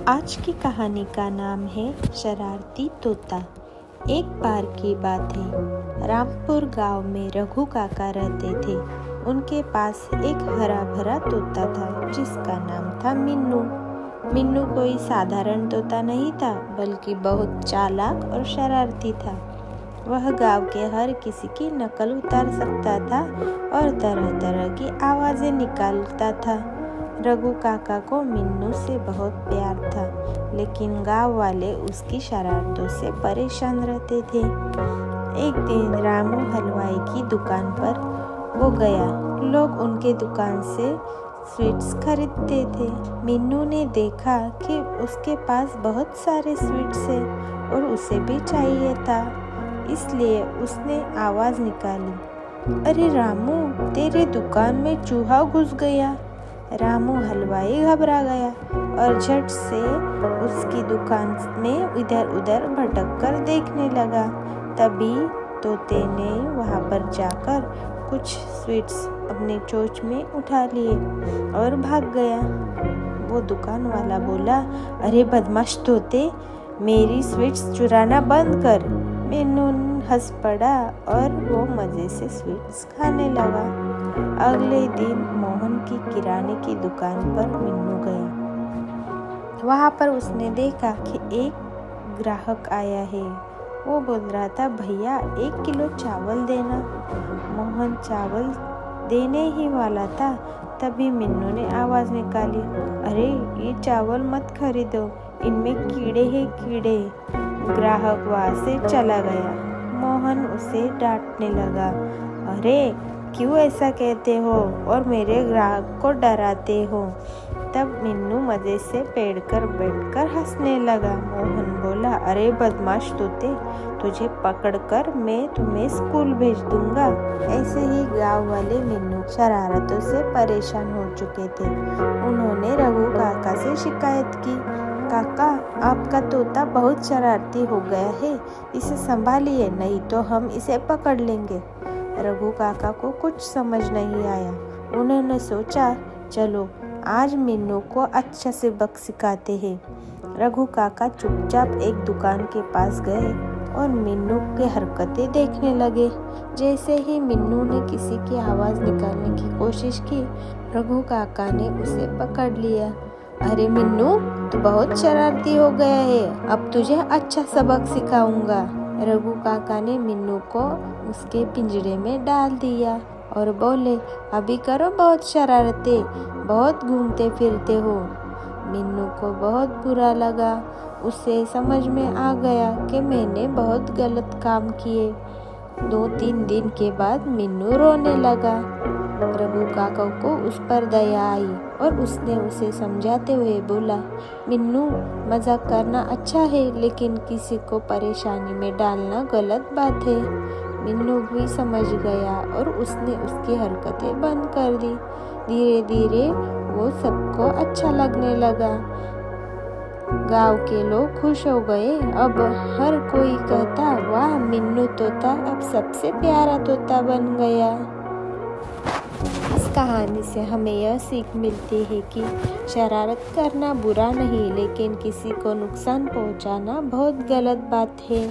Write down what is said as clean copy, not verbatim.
आज की कहानी का नाम है शरारती तोता। एक बार की बात है, रामपुर गांव में रघु काका रहते थे। उनके पास एक हरा भरा तोता था जिसका नाम था मिन्नू। मिन्नू कोई साधारण तोता नहीं था, बल्कि बहुत चालाक और शरारती था। वह गांव के हर किसी की नकल उतार सकता था और तरह तरह की आवाज़ें निकालता था। रघु काका को मिन्नू से बहुत प्यार था, लेकिन गांव वाले उसकी शरारतों से परेशान रहते थे। एक दिन रामू हलवाई की दुकान पर वो गया। लोग उनके दुकान से स्वीट्स खरीदते थे। मिन्नू ने देखा कि उसके पास बहुत सारे स्वीट्स हैं और उसे भी चाहिए था, इसलिए उसने आवाज़ निकाली, अरे रामू, तेरे दुकान में चूहा घुस गया। रामू हलवाई घबरा गया और झट से उसकी दुकान में इधर उधर भटक कर देखने लगा। तभी तोते ने वहाँ पर जाकर कुछ स्वीट्स अपने चोंच में उठा लिए और भाग गया। वो दुकान वाला बोला, अरे बदमाश तोते, मेरी स्वीट्स चुराना बंद कर। मिन्नू हंस पड़ा और वो मज़े से स्वीट्स खाने लगा। अगले दिन मोहन की किराने की दुकान पर मिन्नू गया। वहाँ पर उसने देखा कि एक ग्राहक आया है। वो बोल रहा था, भैया 1 किलो चावल देना। मोहन चावल देने ही वाला था, तभी मिन्नू ने आवाज़ निकाली, अरे ये चावल मत खरीदो, इनमें कीड़े हैं कीड़े। ग्राहक वहाँ से चला गया। मोहन उसे डांटने लगा, अरे क्यों ऐसा कहते हो और मेरे ग्राहक को डराते हो। तब मिन्नू मज़े से पेड़ कर बैठकर हंसने लगा। मोहन बोला, अरे बदमाश तोते, तुझे पकड़कर मैं तुम्हें स्कूल भेज दूंगा। ऐसे ही गांव वाले मिन्नू शरारतों से परेशान हो चुके थे। उन्होंने रघु काका से शिकायत की, काका, आपका तोता बहुत शरारती हो गया है, इसे संभालिए, नहीं तो हम इसे पकड़ लेंगे। रघु काका को कुछ समझ नहीं आया। उन्होंने सोचा, चलो आज मिन्नू को अच्छा सबक सिखाते हैं। रघु काका चुपचाप एक दुकान के पास गए और मिन्नू की हरकतें देखने लगे। जैसे ही मिन्नू ने किसी की आवाज़ निकालने की कोशिश की, रघु काका ने उसे पकड़ लिया। अरे मिन्नू, तू बहुत शरारती हो गया है, अब तुझे अच्छा सबक सिखाऊंगा। रघु काका ने मिन्नू को उसके पिंजरे में डाल दिया और बोले, अभी करो बहुत शरारतें, बहुत घूमते फिरते हो। मिन्नू को बहुत बुरा लगा। उसे समझ में आ गया कि मैंने बहुत गलत काम किए। 2-3 दिन के बाद मिन्नू रोने लगा। रघु काका को उस पर दया आई और उसने उसे समझाते हुए बोला, मिन्नू, मजाक करना अच्छा है, लेकिन किसी को परेशानी में डालना गलत बात है। मिन्नू भी समझ गया और उसने उसकी हरकतें बंद कर दी। धीरे धीरे वो सबको अच्छा लगने लगा। गांव के लोग खुश हो गए। अब हर कोई कहता, वाह, मिन्नू तोता अब सबसे प्यारा तोता बन गया। इस कहानी से हमें यह सीख मिलती है कि शरारत करना बुरा नहीं, लेकिन किसी को नुकसान पहुंचाना बहुत गलत बात है।